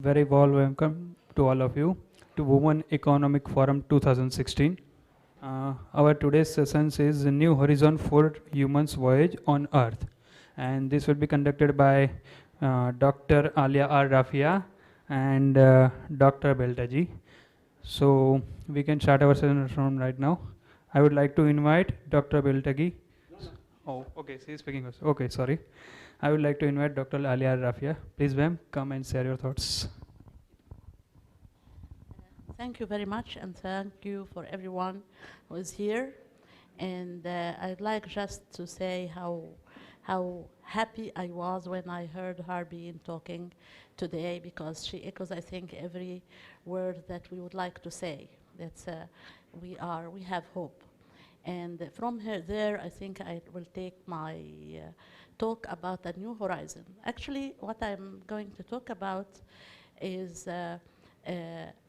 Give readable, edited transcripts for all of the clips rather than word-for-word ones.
Very warm welcome to all of you to Women Economic Forum 2016. Our today's session is New Horizon for Humans Voyage on Earth, and this will be conducted by Dr. Aliaa Rafea and Dr. Beltagy. So we can start our session from right now. I would like to invite Dr. Beltagy. Oh, okay, she is speaking first. Okay, sorry. I would like to invite Dr. Aliaa Rafea. Please, ma'am, come and share your thoughts. Thank you very much, and thank you for everyone who is here. And I'd like just to say how happy I was when I heard her being talking today, because she echoes, I think, every word that we would like to say. That's we have hope. And from her there, I think I will take my talk about a new horizon. Actually, what I'm going to talk about is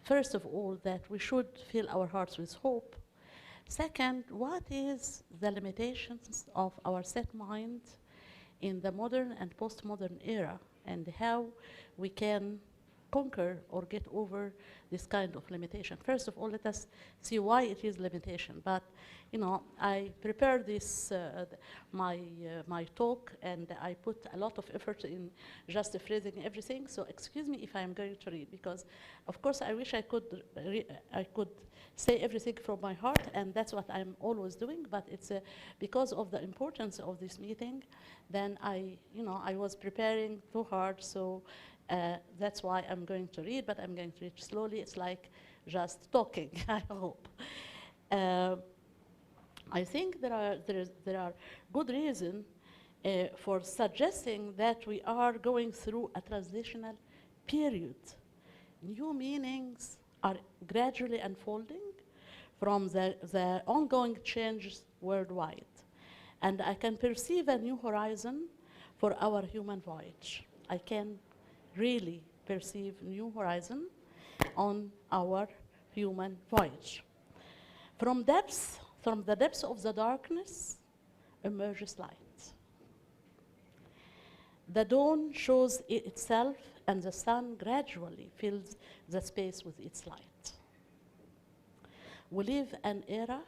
first of all, that we should fill our hearts with hope. Second, what is the limitations of our set mind in the modern and postmodern era, and how we can conquer or get over this kind of limitation. First of all, let us see why it is limitation. But I prepared this my talk, and I put a lot of effort in just phrasing everything. So excuse me if I am going to read, because of course I wish I could say everything from my heart, and that's what I'm always doing. But it's because of the importance of this meeting, then I was preparing too hard. So. That's why I'm going to read, but I'm going to read slowly. It's like just talking, I hope. I think there are good reasons for suggesting that we are going through a transitional period. New meanings are gradually unfolding from the ongoing changes worldwide. And I can perceive a new horizon for our human voyage. I can really perceive new horizon on our human voyage. From the depths of the darkness emerges light. The dawn shows itself, and the sun gradually fills the space with its light. We live an era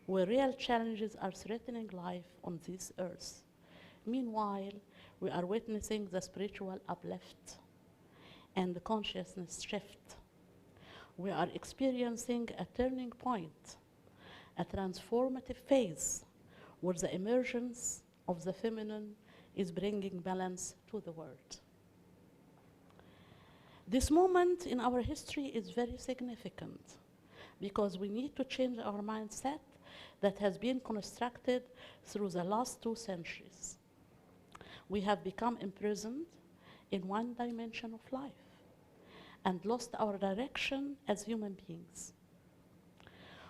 where real challenges are threatening life on this earth. Meanwhile, we are witnessing the spiritual uplift and the consciousness shift. We are experiencing a turning point, a transformative phase where the emergence of the feminine is bringing balance to the world. This moment in our history is very significant because we need to change our mindset that has been constructed through the last 2 centuries. We have become imprisoned in one dimension of life and lost our direction as human beings.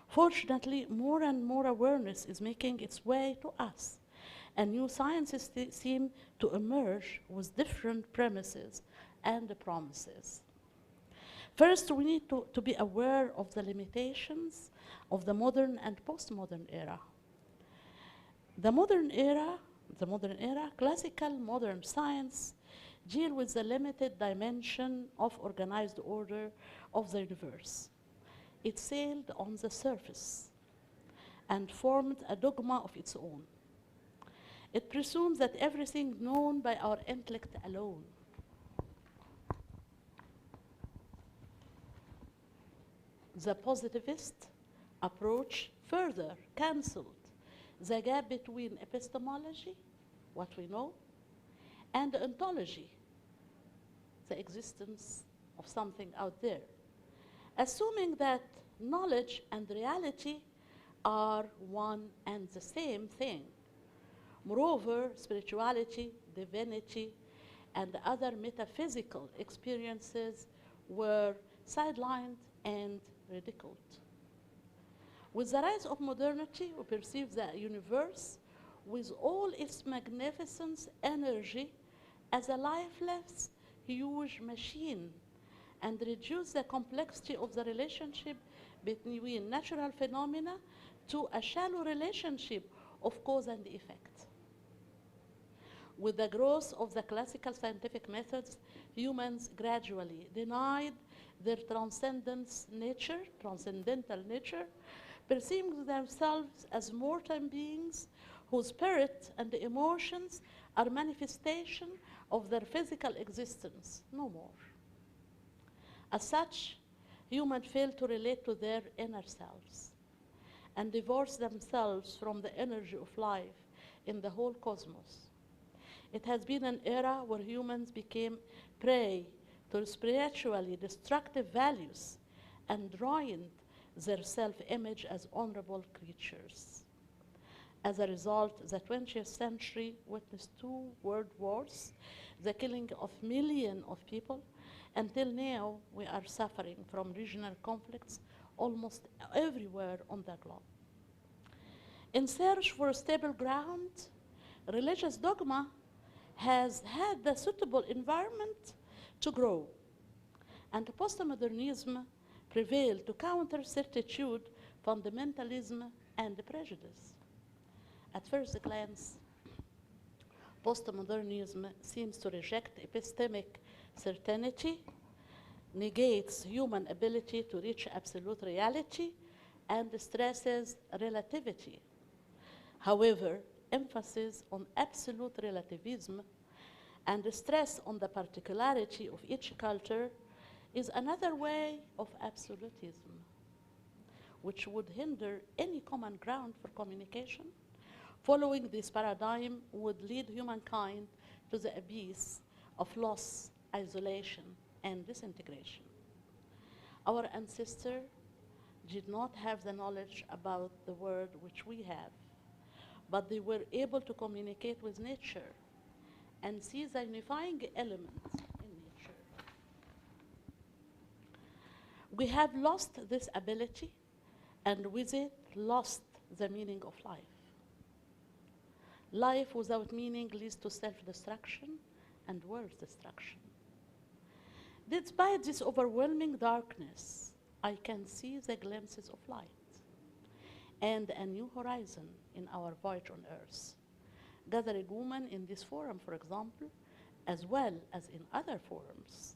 Fortunately, more and more awareness is making its way to us, and new sciences seem to emerge with different premises and promises. First, we need to be aware of the limitations of the modern and postmodern era. The modern era, classical modern science, deal with the limited dimension of organized order of the universe. It sailed on the surface and formed a dogma of its own. It presumes that everything known by our intellect alone. The positivist approach further cancelled the gap between epistemology, what we know, and ontology, the existence of something out there, assuming that knowledge and reality are one and the same thing. Moreover, spirituality, divinity, and other metaphysical experiences were sidelined and ridiculed. With the rise of modernity, we perceive the universe with all its magnificence, energy, as a lifeless, huge machine, and reduce the complexity of the relationship between natural phenomena to a shallow relationship of cause and effect. With the growth of the classical scientific methods, humans gradually denied their transcendental nature, perceiving themselves as mortal beings whose spirit and emotions are manifestation of their physical existence, no more. As such, humans fail to relate to their inner selves and divorce themselves from the energy of life in the whole cosmos. It has been an era where humans became prey to spiritually destructive values and ruined their self-image as honorable creatures. As a result, the 20th century witnessed 2 world wars, the killing of millions of people. Until now, we are suffering from regional conflicts almost everywhere on the globe. In search for a stable ground, religious dogma has had the suitable environment to grow, and postmodernism prevailed to counter certitude, fundamentalism, and prejudice. At first glance, postmodernism seems to reject epistemic certainty, negates human ability to reach absolute reality, and stresses relativity. However, emphasis on absolute relativism and stress on the particularity of each culture is another way of absolutism, which would hinder any common ground for communication. Following this paradigm would lead humankind to the abyss of loss, isolation, and disintegration. Our ancestors did not have the knowledge about the world which we have, but they were able to communicate with nature and see the unifying element in nature. We have lost this ability, and with it, lost the meaning of life. Life without meaning leads to self-destruction and world destruction. Despite this overwhelming darkness, I can see the glimpses of light and a new horizon in our voyage on Earth. Gathering women in this forum, for example, as well as in other forums,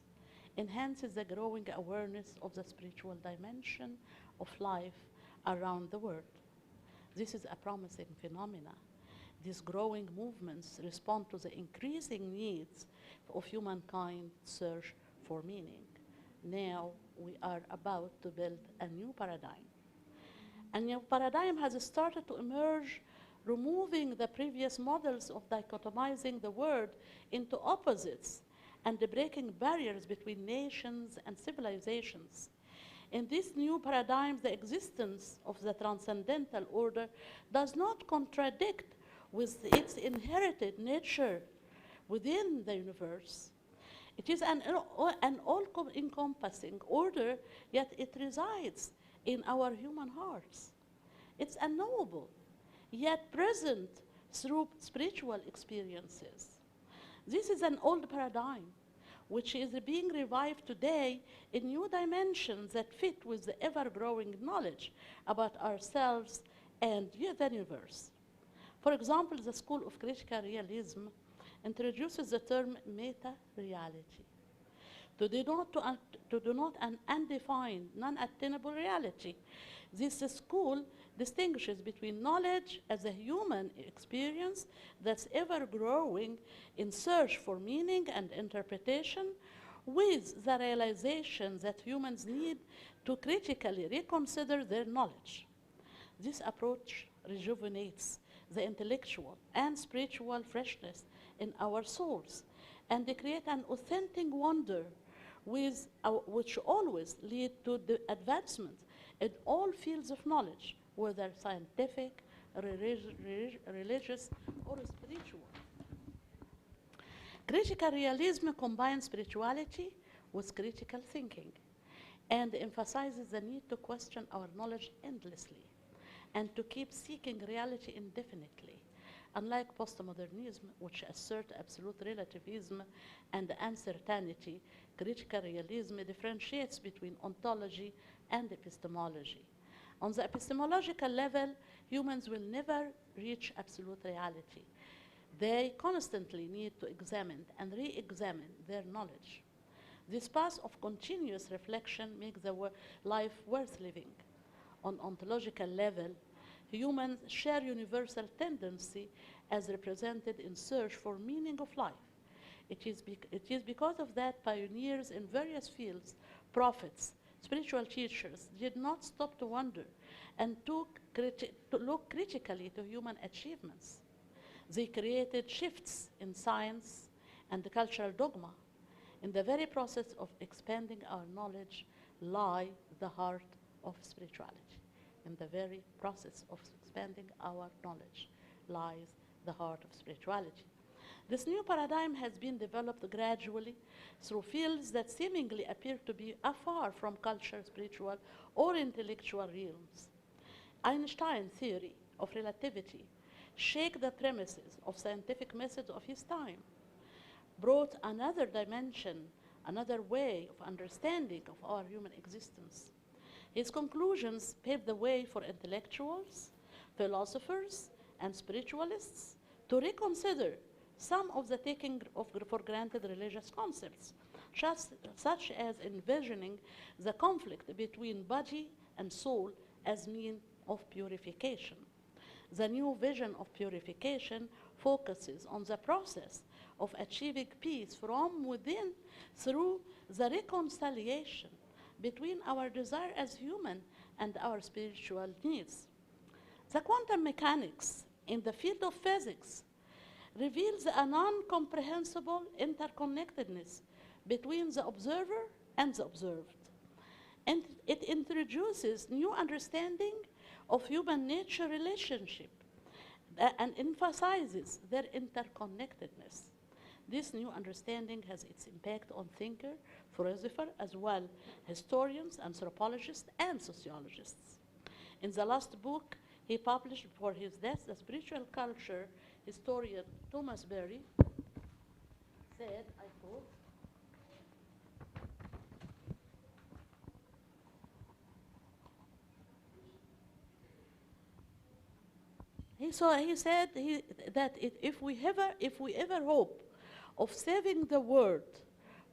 enhances the growing awareness of the spiritual dimension of life around the world. This is a promising phenomenon. These growing movements respond to the increasing needs of humankind's search for meaning. Now we are about to build a new paradigm. A new paradigm has started to emerge, removing the previous models of dichotomizing the world into opposites and breaking barriers between nations and civilizations. In this new paradigm, the existence of the transcendental order does not contradict with its inherited nature within the universe. It is an all-encompassing order, yet it resides in our human hearts. It's unknowable, yet present through spiritual experiences. This is an old paradigm, which is being revived today in new dimensions that fit with the ever-growing knowledge about ourselves and the universe. For example, the School of Critical Realism introduces the term meta-reality to denote an undefined, non-attainable reality. This school distinguishes between knowledge as a human experience that's ever-growing in search for meaning and interpretation, with the realization that humans need to critically reconsider their knowledge. This approach rejuvenates the intellectual and spiritual freshness in our souls, and they create an authentic wonder which always lead to the advancement in all fields of knowledge, whether scientific, religious, or spiritual. Critical realism combines spirituality with critical thinking and emphasizes the need to question our knowledge endlessly and to keep seeking reality indefinitely. Unlike postmodernism, which asserts absolute relativism and uncertainty, critical realism differentiates between ontology and epistemology. On the epistemological level, humans will never reach absolute reality. They constantly need to examine and re-examine their knowledge. This path of continuous reflection makes the life worth living. On ontological level, humans share universal tendency as represented in search for meaning of life. It is because of that pioneers in various fields, prophets, spiritual teachers, did not stop to wonder and to look critically to human achievements. They created shifts in science and the cultural dogma. In the very process of expanding our knowledge lie the heart of spirituality. In the very process of expanding our knowledge lies the heart of spirituality. This new paradigm has been developed gradually through fields that seemingly appear to be afar from culture, spiritual, or intellectual realms. Einstein's theory of relativity shook the premises of scientific methods of his time, brought another dimension, another way of understanding of our human existence. His conclusions paved the way for intellectuals, philosophers, and spiritualists to reconsider some of the taking for granted religious concepts, such as envisioning the conflict between body and soul as means of purification. The new vision of purification focuses on the process of achieving peace from within through the reconciliation between our desire as human and our spiritual needs. The quantum mechanics in the field of physics reveals a non-comprehensible interconnectedness between the observer and the observed. And it introduces new understanding of human nature relationship and emphasizes their interconnectedness. This new understanding has its impact on thinkers, philosophers, as well historians, anthropologists, and sociologists. In the last book he published before his death, the spiritual culture historian Thomas Berry said, I quote, he said that if we ever hope of saving the world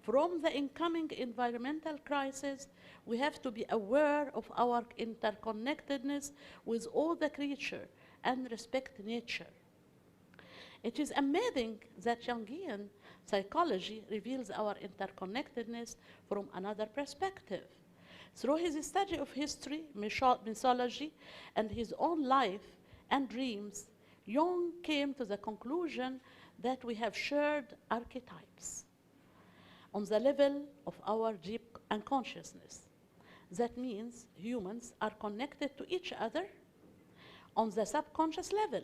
from the incoming environmental crisis, we have to be aware of our interconnectedness with all the creature and respect nature. It is amazing that Jungian psychology reveals our interconnectedness from another perspective. Through his study of history, mythology, and his own life and dreams, Jung came to the conclusion that we have shared archetypes on the level of our deep unconsciousness. That means humans are connected to each other on the subconscious level,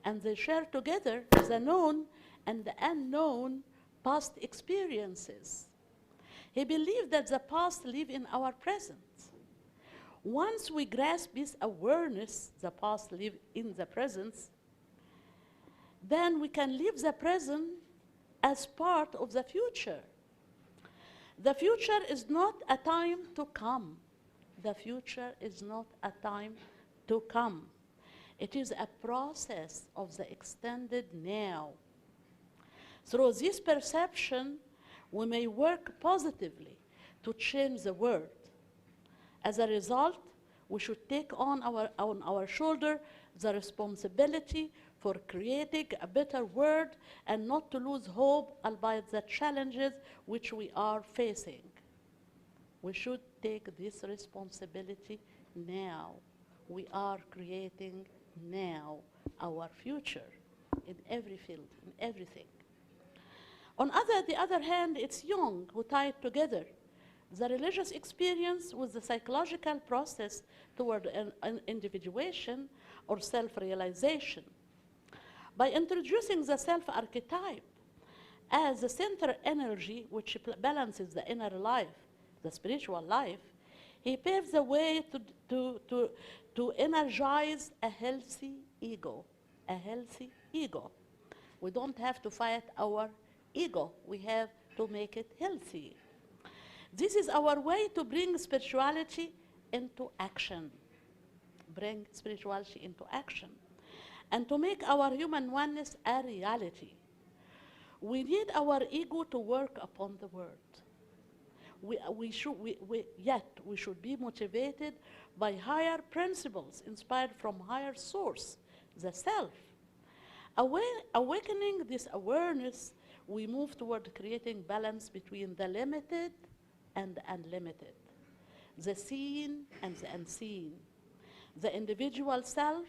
and they share together the known and the unknown past experiences. He believed that the past lives in our present. Once we grasp this awareness, the past lives in the present, then we can live the present as part of the future. The future is not a time to come. The future is not a time to come. It is a process of the extended now. Through this perception, we may work positively to change the world. As a result, we should take on our shoulder the responsibility for creating a better world and not to lose hope albeit the challenges which we are facing. We should take this responsibility now. We are creating now our future in every field, in everything. On the other hand, it's Jung who tied together the religious experience with the psychological process toward an individuation or self-realization. By introducing the self-archetype as the center energy which balances the inner life, the spiritual life, he paves the way to energize a healthy ego, a healthy ego. We don't have to fight our ego, we have to make it healthy. This is our way to bring spirituality into action. Bring spirituality into action. and to make our human oneness a reality. We need our ego to work upon the world. Yet we should be motivated by higher principles inspired from higher source, the self. Awakening this awareness, we move toward creating balance between the limited and the unlimited, the seen and the unseen, the individual self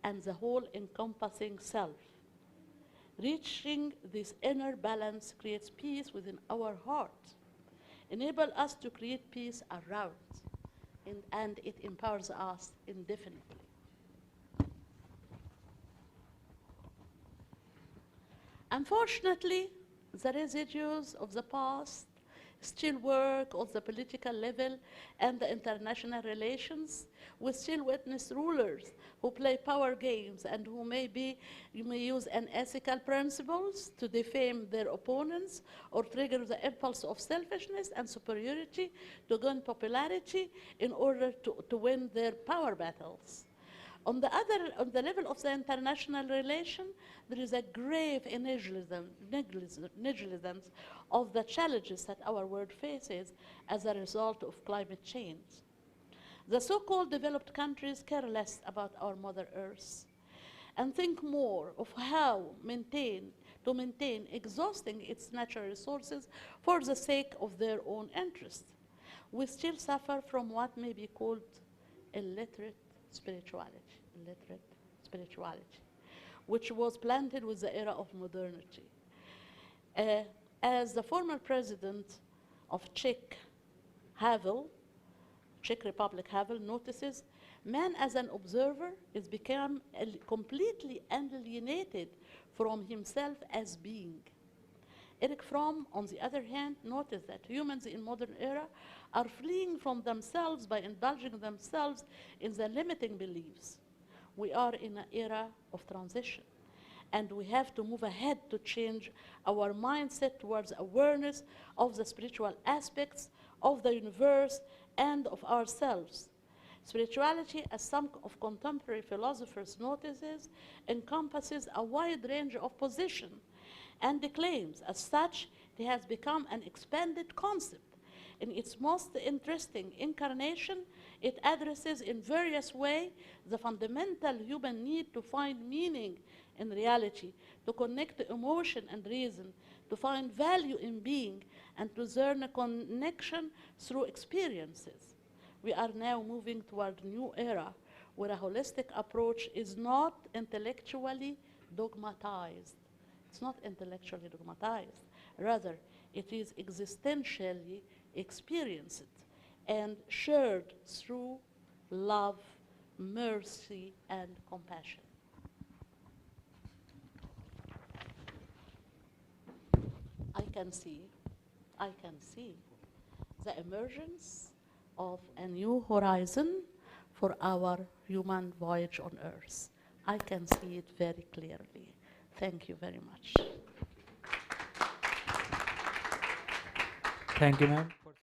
and the whole encompassing self. Reaching this inner balance creates peace within our heart, enable us to create peace around, and it empowers us indefinitely. Unfortunately, the residues of the past still work on the political level and the international relations. We still witness rulers who play power games and who you may use unethical principles to defame their opponents or trigger the impulse of selfishness and superiority to gain popularity in order to win their power battles. On the level of the international relation, there is a grave negligence of the challenges that our world faces as a result of climate change. The so-called developed countries care less about our Mother Earth and think more of how to maintain exhausting its natural resources for the sake of their own interests. We still suffer from what may be called illiterate spirituality, which was planted with the era of modernity. As the former president of Czech Republic Havel notices, man as an observer is become completely alienated from himself as being. Eric Fromm, on the other hand, noticed that humans in modern era are fleeing from themselves by indulging themselves in the limiting beliefs. We are in an era of transition, and we have to move ahead to change our mindset towards awareness of the spiritual aspects of the universe and of ourselves. Spirituality, as some of contemporary philosophers notices, encompasses a wide range of positions and claims. As such, it has become an expanded concept. In its most interesting incarnation, it addresses in various ways the fundamental human need to find meaning in reality, to connect to emotion and reason, to find value in being, and to discern a connection through experiences. We are now moving toward a new era where a holistic approach is not intellectually dogmatized. It's not intellectually dogmatized. Rather, it is existentially experienced and shared through love, mercy, and compassion. I can see the emergence of a new horizon for our human voyage on Earth. I can see it very clearly. Thank you very much. Thank you, ma'am.